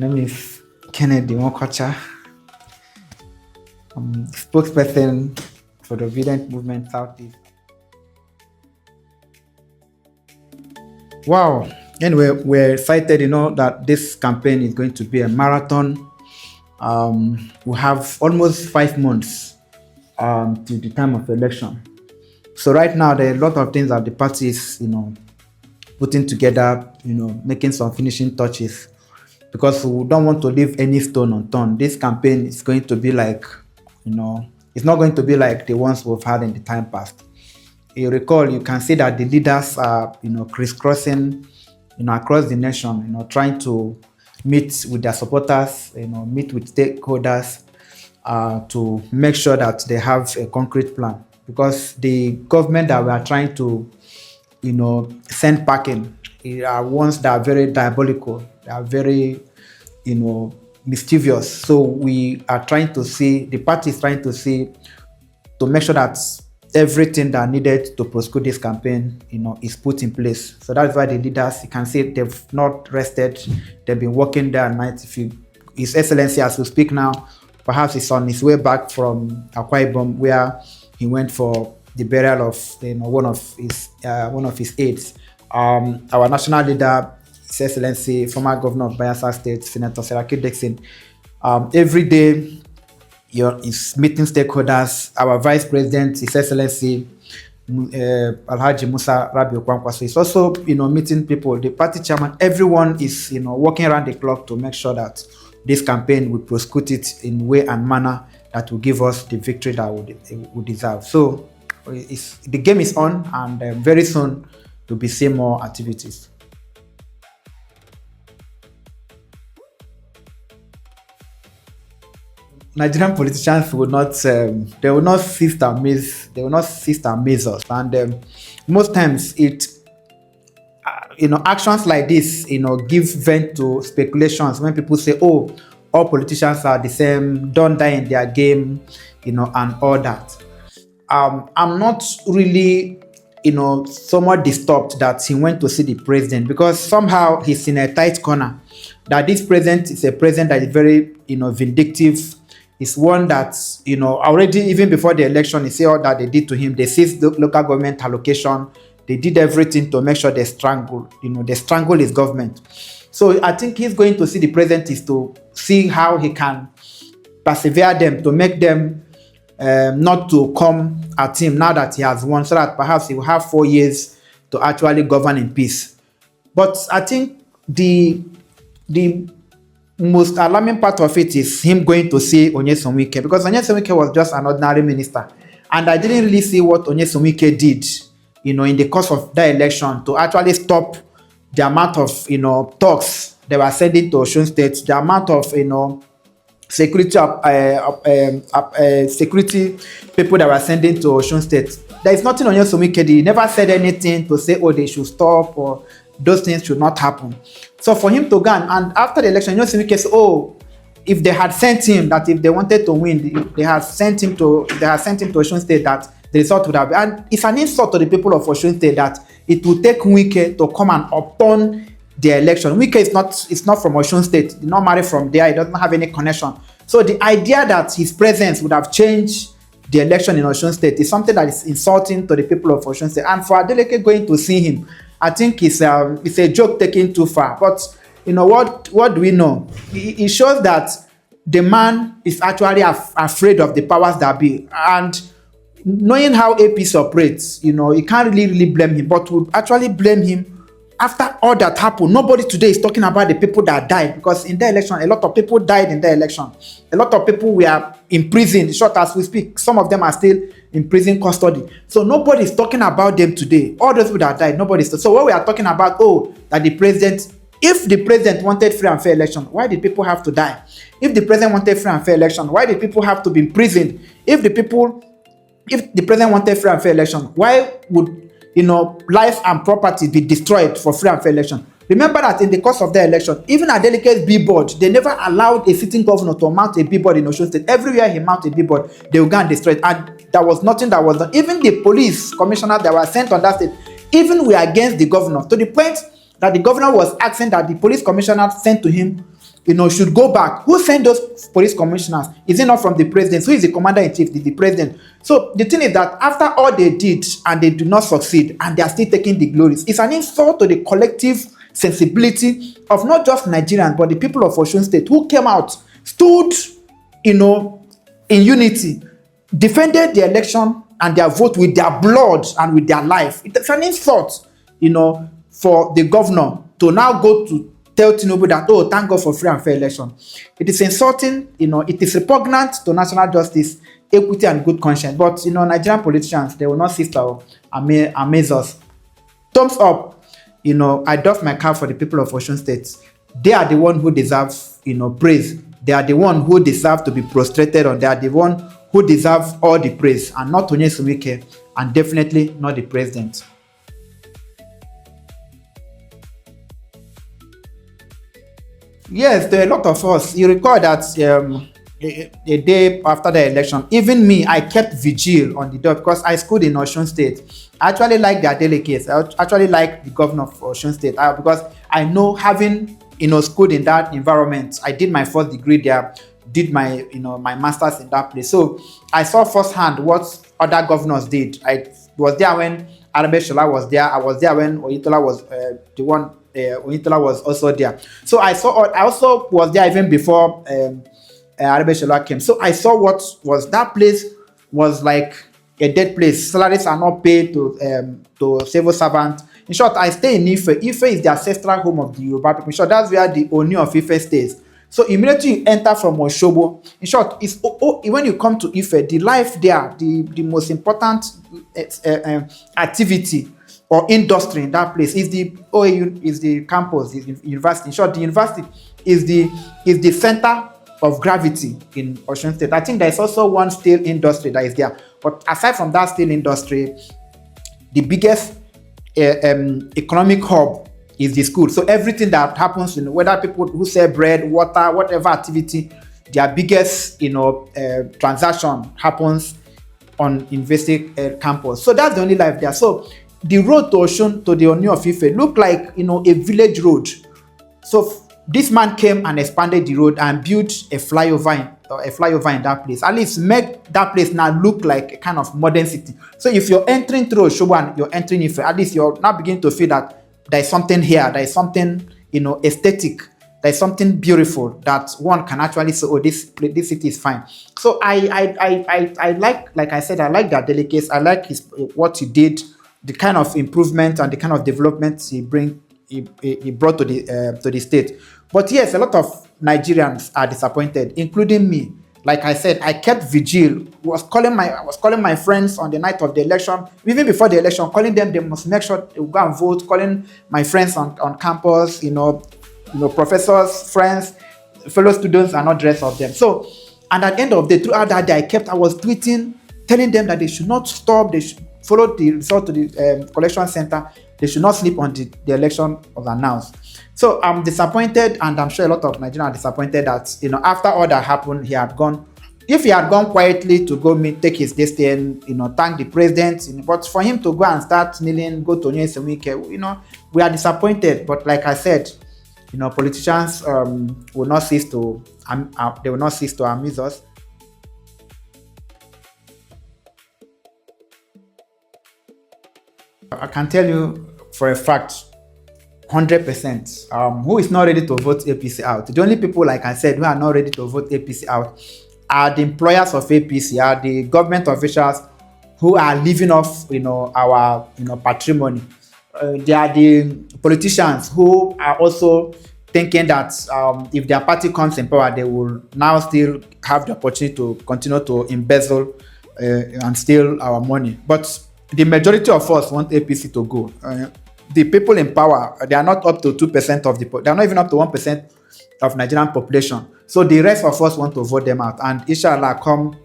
name is Kennedy Mokocha. I'm spokesperson for the Obedient Movement Southeast. Wow. Anyway, we're excited, that this campaign is going to be a marathon. We have almost 5 months to the time of election. So right now, there are a lot of things that the party is, putting together, making some finishing touches, because we don't want to leave any stone unturned. This campaign is going to be like, it's not going to be like the ones we've had in the time past. You recall, you can see that the leaders are, crisscrossing, across the nation, trying to meet with their supporters, meet with stakeholders, to make sure that they have a concrete plan. Because the government that we are trying to, send packing are ones that are very diabolical, they are very, mischievous. So we are trying to see, the party is trying to see, to make sure that everything that needed to prosecute this campaign, is put in place. So that's why the leaders, you can see they've not rested. They've been working day and night. His Excellency, as we speak now, perhaps he's on his way back from Akwa Ibom, where he went for the burial of one of his aides. Our national leader, His Excellency, former governor of Bayelsa State, Senator Seraki Dixon, every day is meeting stakeholders. Our Vice President, His Excellency Alhaji Musa Rabi Okwankwaso, is also meeting people. The party chairman, everyone is working around the clock to make sure that this campaign will prosecute it in way and manner that will give us the victory that we deserve. So the game is on, and very soon to be seeing more activities. Nigerian politicians will not cease to amaze. They will not cease to amaze us, and most times actions like this, give vent to speculations when people say, "Oh, all politicians are the same. Don't die in their game," and all that. I'm not really, somewhat disturbed that he went to see the president, because somehow he's in a tight corner. That this president is a president that is very, vindictive. It's one that, already even before the election, he said all that they did to him. They seized the local government allocation. They did everything to make sure they strangle his government. So I think he's going to see the president is to see how he can persevere them, to make them not to come at him now that he has won, so that perhaps he will have 4 years to actually govern in peace. But I think the most alarming part of it is him going to see Onyesom Wike, because Onyesom Wike was just an ordinary minister, and I didn't really see what Onyesom Wike did, in the course of that election to actually stop the amount of talks they were sending to Osun State, the amount of security people that were sending to Osun State. There is nothing Onyesom Wike did. He never said anything to say, oh, they should stop, or those things should not happen. So for him to go and after the election, Onyesom Wike said, oh, if they had sent him, that if they wanted to win, they had sent him to Osun State, that the result would have been. And it's an insult to the people of Osun State that it would take Wike to come and upturn the election. Wike is not from Osun State. He's not married from there. He doesn't have any connection. So the idea that his presence would have changed the election in Osun State is something that is insulting to the people of Osun State. And for Adeleke going to see him, I think it's a joke taken too far. But what do we know? It shows that the man is actually afraid of the powers that be. And knowing how APC operates, you can't really blame him. But we actually blame him after all that happened. Nobody today is talking about the people that died, because in the election, a lot of people died in the election. A lot of people were in prison, short as we speak. Some of them are still in prison custody. So nobody is talking about them today. All those people that died, nobody's. So what we are talking about, that the president, if the president wanted free and fair election, why did people have to die? If the president wanted free and fair election, why did people have to be imprisoned? If the president wanted free and fair election, why would life and property be destroyed for free and fair election? Remember that in the course of the election, even Adeleke's billboard, they never allowed a sitting governor to mount a billboard in Osun State. Everywhere he mounted a billboard, they would go and destroy it. And there was nothing that was done. Even the police commissioners that were sent on that state, even were against the governor, to the point that the governor was asking that the police commissioner sent to him should go back. Who sent those police commissioners? Is it not from the president? Who is the commander-in-chief? The president. So the thing is that after all they did and they do not succeed and they are still taking the glories, it's an insult to the collective sensibility of not just Nigerians but the people of Osun State who came out, stood, in unity, defended the election and their vote with their blood and with their life. It's an insult, for the governor to now go to tell Tinubu that, oh, thank God for free and fair election. It is insulting, it is repugnant to national justice, equity, and good conscience. But, Nigerian politicians, they will not cease to amaze us. Thumbs up, I doff my cap for the people of Osun State. They are the one who deserve, praise. They are the one who deserve to be prostrated on. They are the one who deserve all the praise, and not Onye Sumike, and definitely not the president. Yes, there are a lot of us. You recall that a day after the election, even me, I kept vigil on the door because I schooled in Osun State. I actually like their delegates. I actually like the governor of Osun State because I know, having schooled in that environment, I did my first degree there, did my my master's in that place. So I saw firsthand what other governors did. I was there when Ahmed was there. I was there when Oyetola was the one. Oyetola was also there. So I also was there even before Ahmed came. So I saw what was that place was like a dead place. Salaries are not paid to civil servants. In short, I stay in Ife. Ife is the ancestral home of the Yoruba people. In short, that's where the Oni of Ife stays. So immediately you enter from Oshobo, in short, it's when you come to Ife, the life there, the most important activity or industry in that place is the OAU, is the campus, is the university. In short, the university is the center of gravity in Osun State. I think there is also one steel industry that is there. But aside from that steel industry, the biggest economic hub is the school. So everything that happens, whether people who sell bread, water, whatever activity, their biggest transaction happens on University campus. So that's the only life there. So the road to Osun, to the Oni of Ife, looked like a village road. So this man came and expanded the road and built a flyover in that place. At least make that place now look like a kind of modern city. So if you're entering through Oshobo and you're entering Ife, at least you're now beginning to feel that there is something here, there is something aesthetic, there is something beautiful that one can actually say, oh, this city is fine. So I like I said, I like that delegates. I like what he did, the kind of improvement and the kind of development he brought to the state. But yes, a lot of Nigerians are disappointed, including me. Like I said, I kept vigil. I was calling my friends on the night of the election, even before the election, calling them. They must make sure they go and vote. Calling my friends on campus, professors, friends, fellow students, and all the rest of them. So, and at the end of the day, throughout that day, I was tweeting, telling them that they should not stop. They should follow the result to the collection center. They should not sleep on the election was announced. So I'm disappointed, and I'm sure a lot of Nigerians are disappointed that after all that happened, he had gone. If he had gone quietly to go take his destiny, thank the president, but for him to go and start kneeling, go to Onye Sumike, we are disappointed. But like I said, politicians will not cease to amuse us. I can tell you for a fact, 100%, who is not ready to vote APC out. The only people, like I said, who are not ready to vote APC out are the employers of APC, are the government officials who are living off, our, patrimony. They are the politicians who are also thinking that if their party comes in power, they will now still have the opportunity to continue to embezzle and steal our money. But the majority of us want APC to go. The people in power, they are not up to 2% of they are not even up to 1% of Nigerian population. So the rest of us want to vote them out. And inshallah, come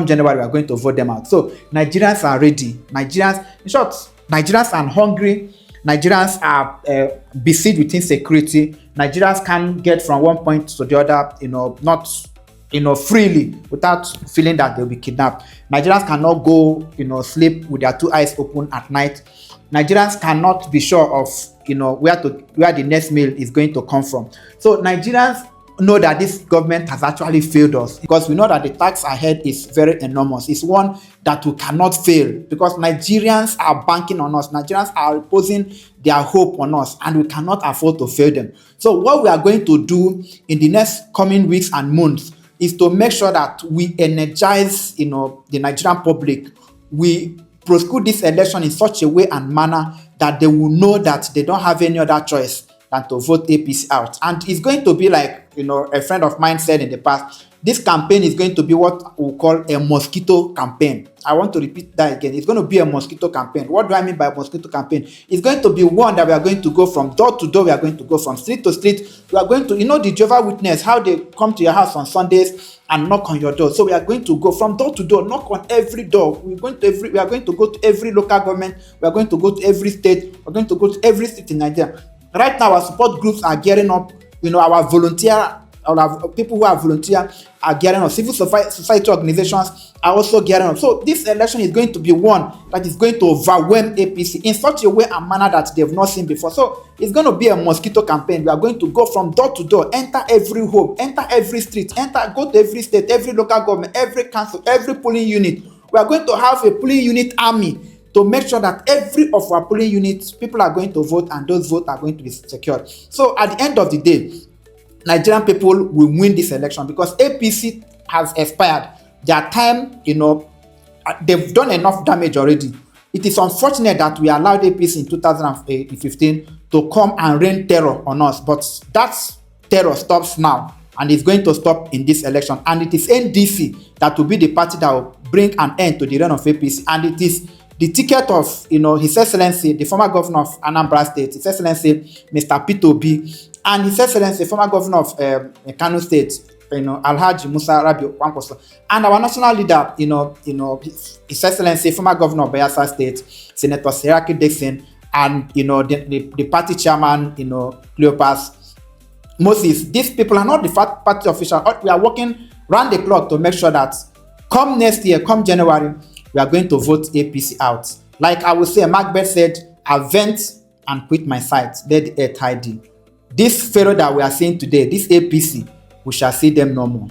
January, we are going to vote them out. So Nigerians are ready. In short, Nigerians are hungry. Nigerians are besieged with insecurity. Nigerians can get from one point to the other, not freely without feeling that they'll be kidnapped. Nigerians cannot go, sleep with their two eyes open at night. Nigerians cannot be sure of, where the next meal is going to come from. So Nigerians know that this government has actually failed us, because we know that the tax ahead is very enormous. It's one that we cannot fail, because Nigerians are banking on us. Nigerians are reposing their hope on us, and we cannot afford to fail them. So what we are going to do in the next coming weeks and months is to make sure that we energize, the Nigerian public. We prosecute this election in such a way and manner that they will know that they don't have any other choice than to vote APC out. And it's going to be like, a friend of mine said in the past, this campaign is going to be what we call a mosquito campaign. I want to repeat that again. It's going to be a mosquito campaign. What do I mean by mosquito campaign? It's going to be one that we are going to go from door to door. We are going to go from street to street. We are going to, the Jehovah's Witness, how they come to your house on Sundays and knock on your door. So we are going to go from door to door, knock on every door. We are going to go to every local government. We are going to go to every state. We are going to go to every state in Nigeria. Right now, our support groups are gearing up. Our people who are volunteer are gearing up. Civil society organizations are also gearing up. So this election is going to be one that is going to overwhelm APC in such a way and manner that they've not seen before. So it's going to be a mosquito campaign. We are going to go from door to door, enter every home, enter every street, go to every state, every local government, every council, every polling unit. We are going to have a polling unit army to make sure that every of our polling units, people are going to vote, and those votes are going to be secured. So at the end of the day, Nigerian people will win this election, because APC has expired. Their time, they've done enough damage already. It is unfortunate that we allowed APC in 2015 to come and rain terror on us, but that terror stops now, and it's going to stop in this election. And it is NDC that will be the party that will bring an end to the reign of APC, and it is the ticket of, His Excellency, the former governor of Anambra State, His Excellency, Mr. Peter Obi, and His Excellency, former governor of Kano State, Alhaji Musa Rabiu Kwankwaso, and our national leader, His Excellency, former governor of Bayelsa State, Senator Seraki Dixon, and the party chairman, Cleopas Moses. These people are not the party officials. We are working round the clock to make sure that come next year, come January, we are going to vote APC out. Like I will say, Macbeth said, "I vent and quit my sight, let the air tidy." This Pharaoh that we are seeing today, this APC, we shall see them no more.